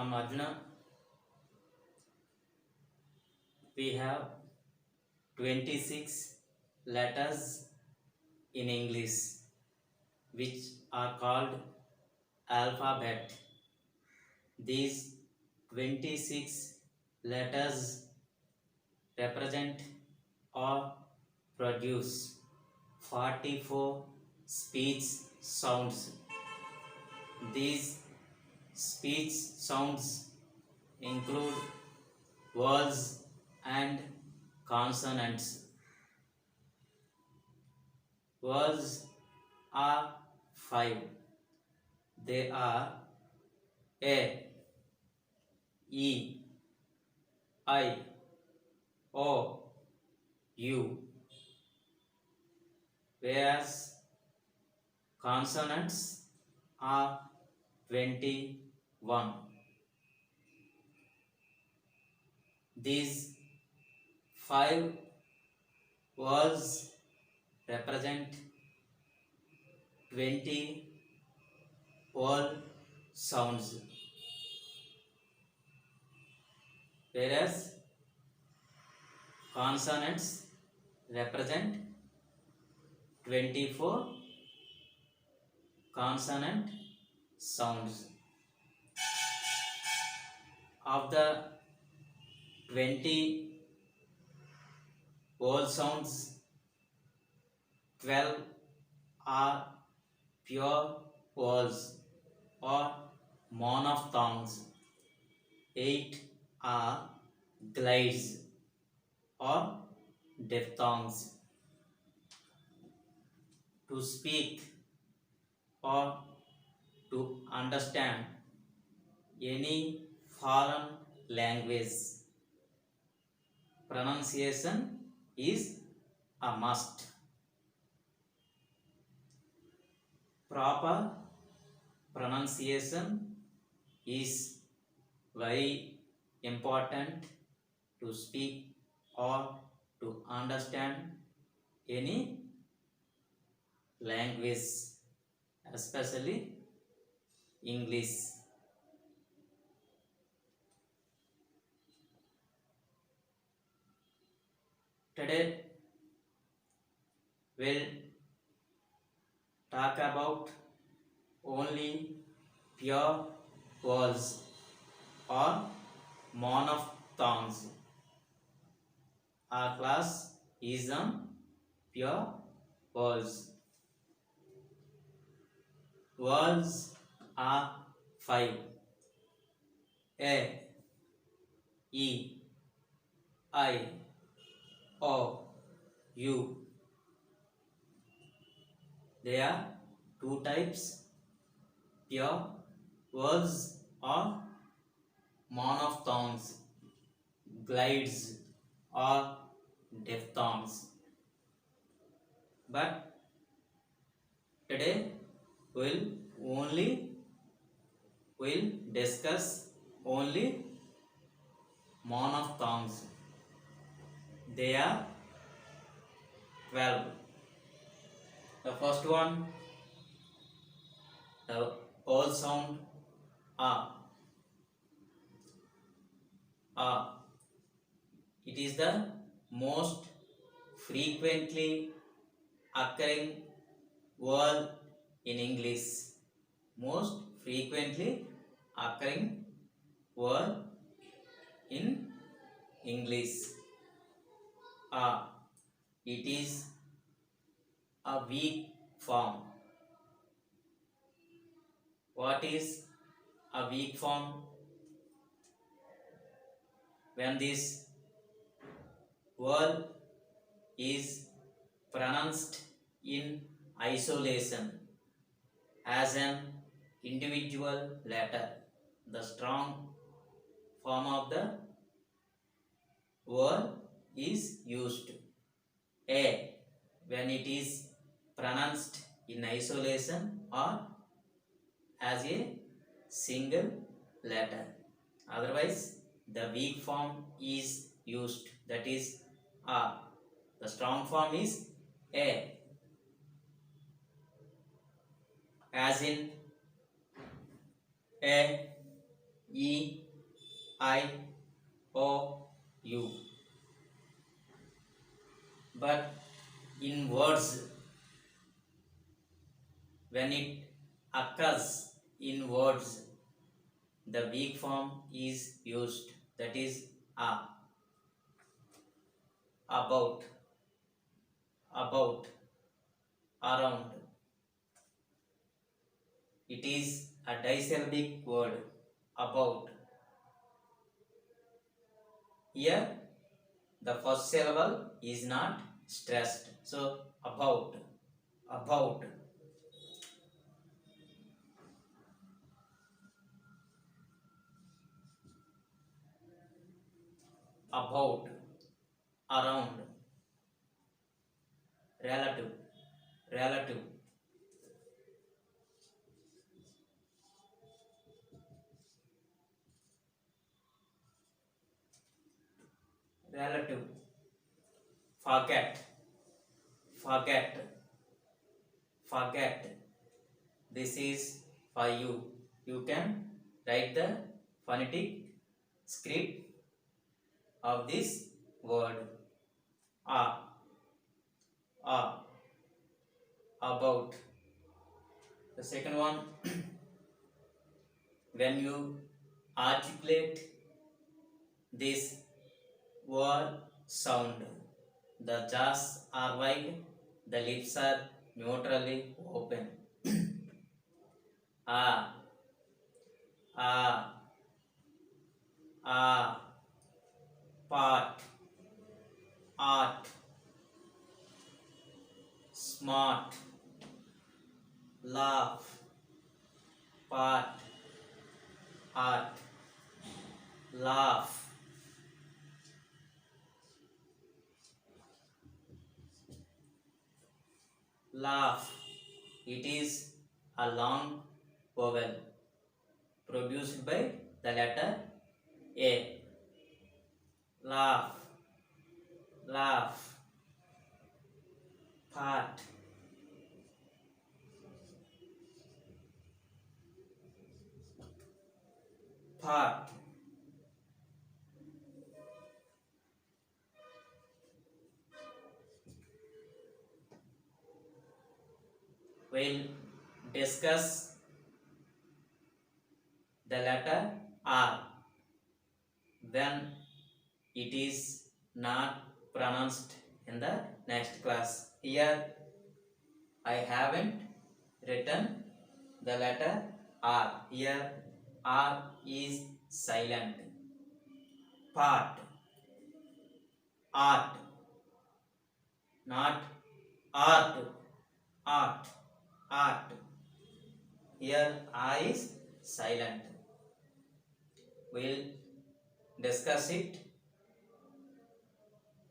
I'm Arjuna. We have 26 letters in English which are called alphabet. These 26 letters represent or produce 44 speech sounds. These speech sounds include vowels and consonants. Vowels are five. They are A, E, I, O, U. Whereas consonants are 21. These five words represent 20 vowel sounds, whereas consonants represent 24 consonant sounds. Of the 20 vowel sounds, 12 are pure vowels or monophthongs. 8 are glides or diphthongs. To speak or to understand any foreign language, pronunciation is a must. Proper pronunciation is very important to speak or to understand any language, especially English. Today we'll talk about only pure vowels or monophthongs. Our class is on pure vowels. Vowels are five: A, E, I, O, U. There are two types: pure vowels or monophthongs, glides or diphthongs. But today we'll discuss only monophthongs. They are 12. The first one, the vowel sound A. A. It is the most frequently occurring word in English. Most frequently occurring word in English. A. It is a weak form. What is a weak form? When this word is pronounced in isolation as an individual letter, the strong form of the word is used. A. When it is pronounced in isolation or as a single letter. Otherwise, the weak form is used, that is A. The strong form is A. As in A, E, I, O, U. But in words, when it occurs in words, the weak form is used, that is a. About, about, around. It is a disyllabic word, about. Here, the first syllable is not stressed. So, about, about. About, around, relative, relative, relative, forget, forget, forget. This is for you. You can write the phonetic script of this word. A, a, about. The second one, when you articulate this word sound, the jaws are wide, the lips are neutrally open. A, a, a, part, art, smart, laugh, part, art, laugh. Laugh. It is a long vowel produced by the letter A. Laugh, laugh. Part, part. We'll discuss the letter R when it is not pronounced in the next class. Here I haven't written the letter R. Here R is silent. Part, art, not art, art, art. Here R is silent. We'll discuss it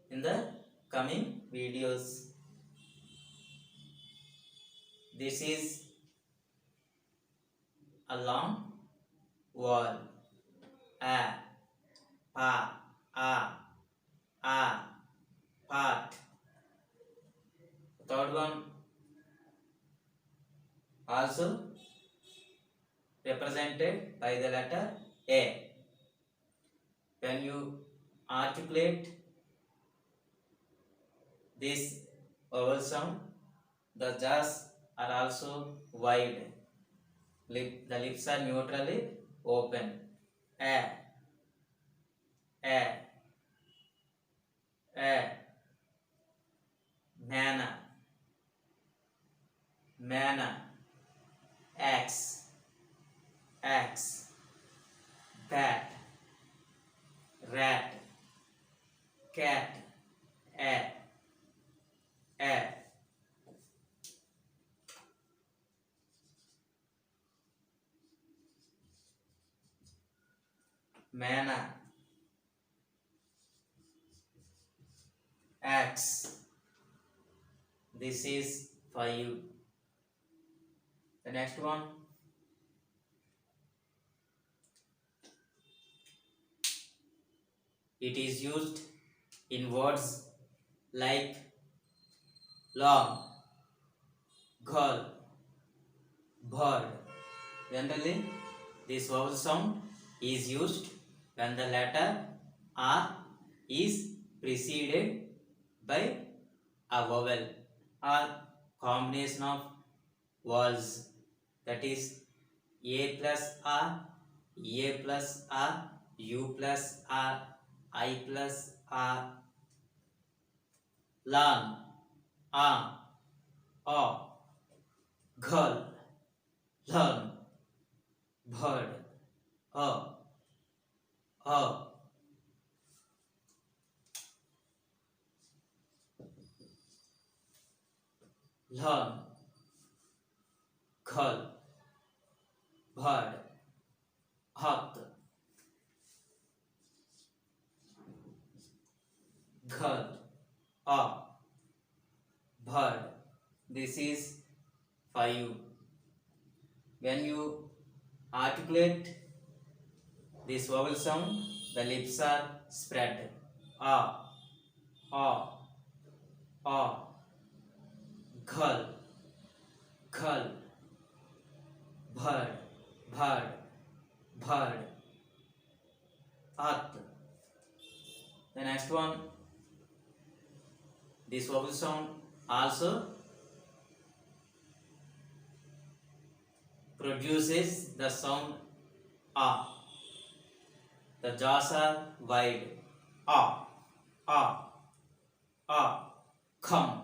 in the coming videos. This is a long word. A, pa, a, part. Third one also represented by the letter A. When you articulate this vowel sound, the jaws are also wide. The lips are neutrally open. A, a, a, manna, manna, axe, axe, bat, rat, cat, a, manna, axe. This is for you. The next one, it is used in words like long, girl, bird. Generally, this vowel sound is used when the letter R is preceded by a vowel or combination of vowels, that is A plus R, A plus R, U plus R, I plus R, lan, a, girl, learn, bird, a, learn, girl, bird, hat, girl, a, bird. This is for you. When you articulate this vowel sound, the lips are spread. A, a, girl, girl, bird, bird, bird, at. The next one, this vowel sound also produces the sound a. The jaws are wide. A, a, a, come,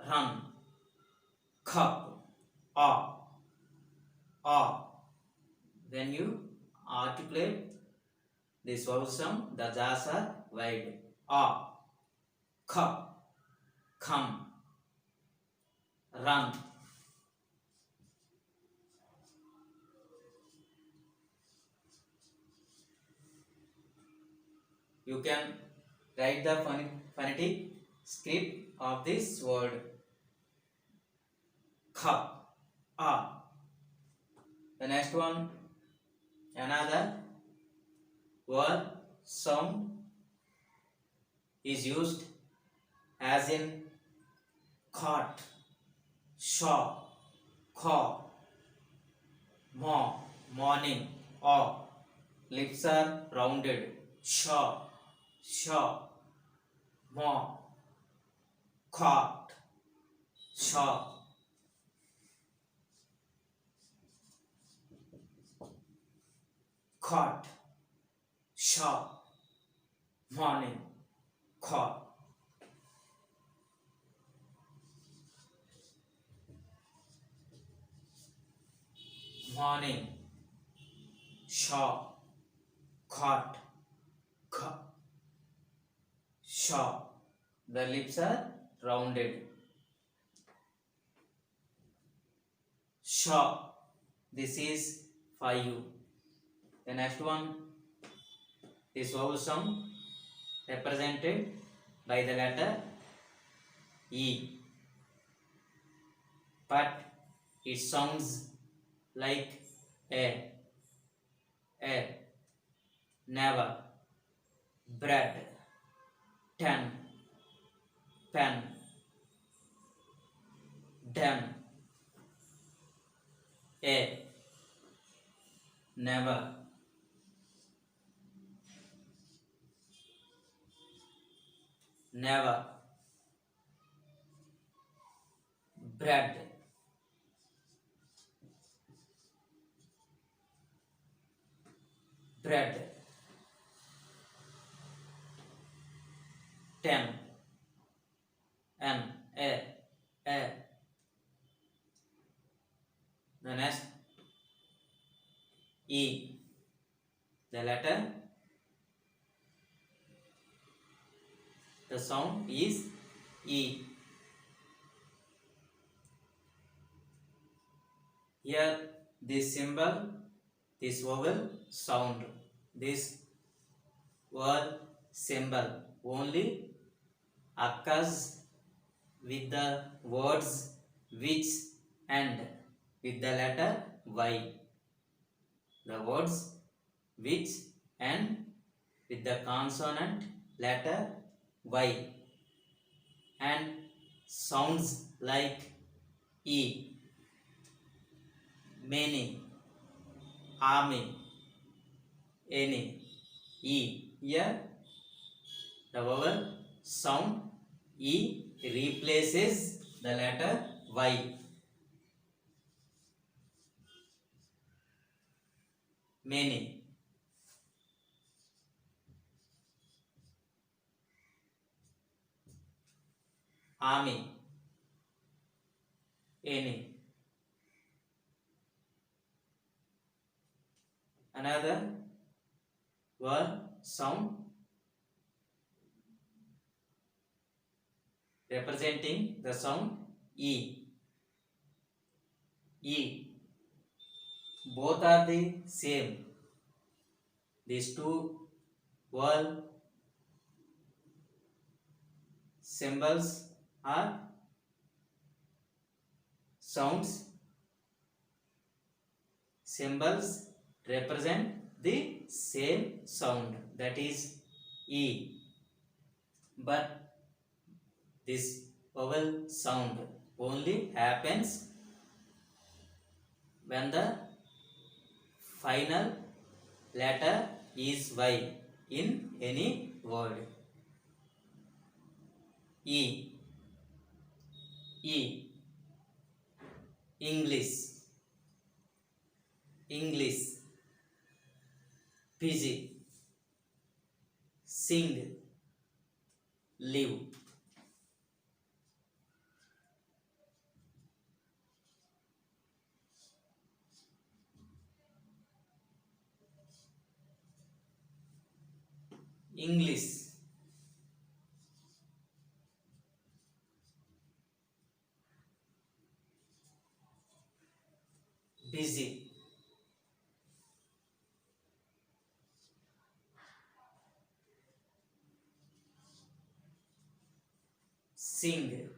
run, cup, a, a. When you articulate this vowel sound, the jaws are wide. A, cup, come, run. You can write the phonetic script of this word. Cup, a. The next one, another word sound is used as in caught, shaw, caw, maw, morning, aw. Lips are rounded. Shaw, shaw, maw, caught, shaw. Caught, shaw, morning, caught. Morning, shaw, caught, shaw. The lips are rounded. Shaw. This is for you. The next one, this vowel sound represented by the letter E, but it sounds like a, never, bread, ten, pen, dem, a, never, never, bread, bread, ten, a. The next E, the letter, the sound is E. Here this symbol, this vowel sound, this word symbol only occurs with the words which end with the letter Y. The words which end with the consonant letter Y and sounds like E. Many, army, any. E. Here the vowel sound E replaces the letter Y. Many. Army. Any. Another word sound representing the sound E. E. Both are the same. These two word symbols are sounds. Symbols represent the same sound, that is E. But this vowel sound only happens when the final letter is Y in any word. E. E. English. English. Busy. Sing. Live. English. Busy. Sing.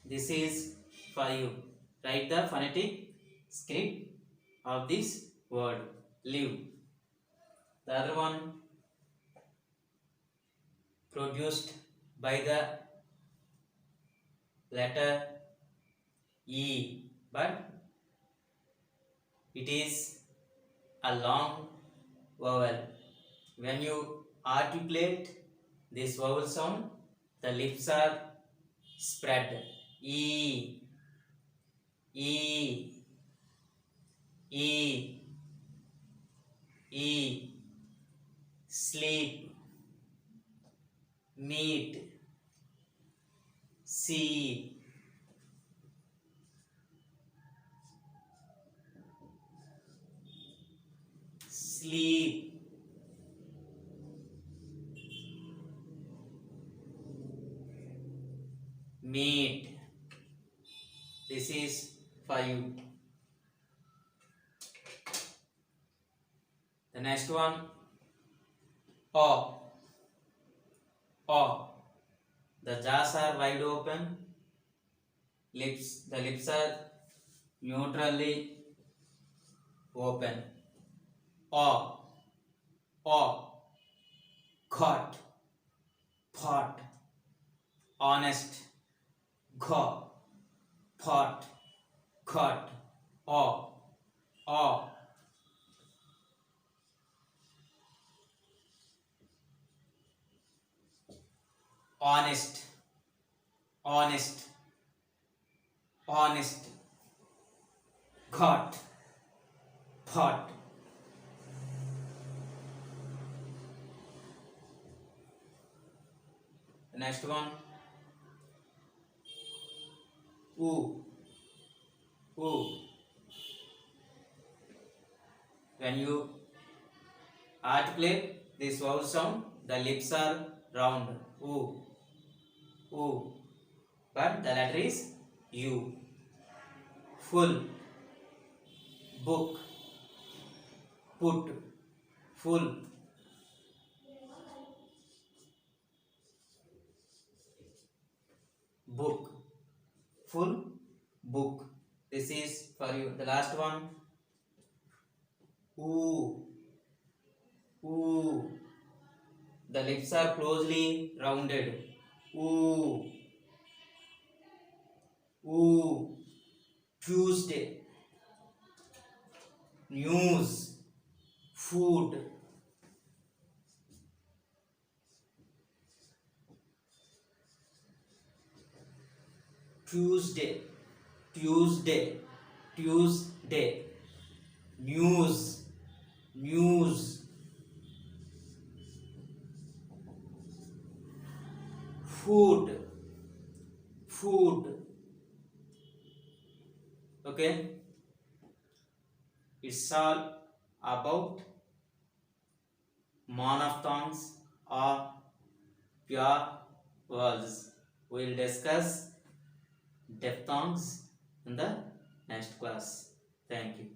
This is for you. Write the phonetic script of this word. Live. The other one produced by the letter E, but it is a long vowel. When you articulate this vowel sound, the lips are spread. E, E, E, E. Sleep, meet, see, sleep, meet. This is for you. The next one, O. O. The jaws are wide open. The lips are neutrally open. O. O. Got. Pot. Honest. Go. Pot. Got. O. O. Honest. Honest. Honest. Got. Pot. The next one, oo. Oo. When you articulate this vowel sound, the lips are round. Oo. Oo. But the letter is U. Full. Book. Put. Full. Book. Full. Book. This is for you. The last one. Ooh. Ooh. The lips are closely rounded. Ooh. Ooh. Tuesday. News. food, Tuesday, Tuesday, Tuesday, news, news, food, food. Okay, it's all about monophthongs or pure vowels. We'll discuss diphthongs in the next class. Thank you.